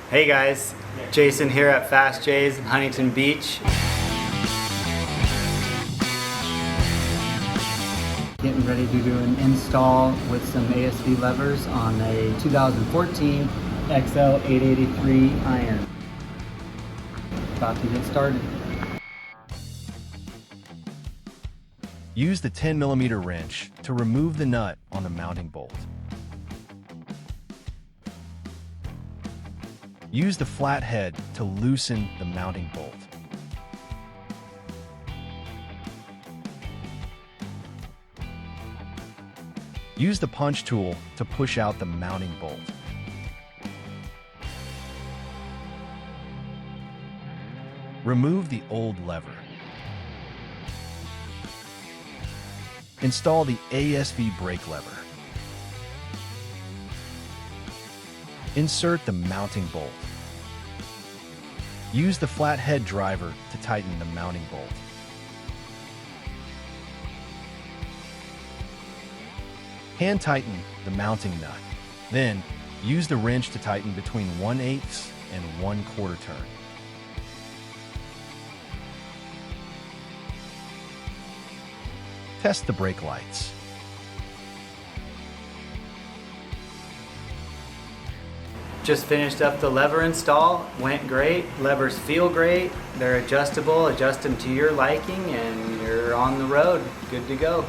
Hey guys, Jason here at Fast J's in Huntington Beach. Getting ready to do an install with some ASV levers on a 2014 XL883 iron. About to get started. Use the 10mm wrench to remove the nut on the mounting bolt. Use the flat head to loosen the mounting bolt. Use the punch tool to push out the mounting bolt. Remove the old lever. Install the ASV brake lever. Insert the mounting bolt. Use the flat head driver to tighten the mounting bolt. Hand tighten the mounting nut. Then, use the wrench to tighten between 1/8 and 1/4 turn. Test the brake lights. Just finished up the lever install. Went great. Levers feel great. They're adjustable. Adjust them to your liking and you're on the road. Good to go.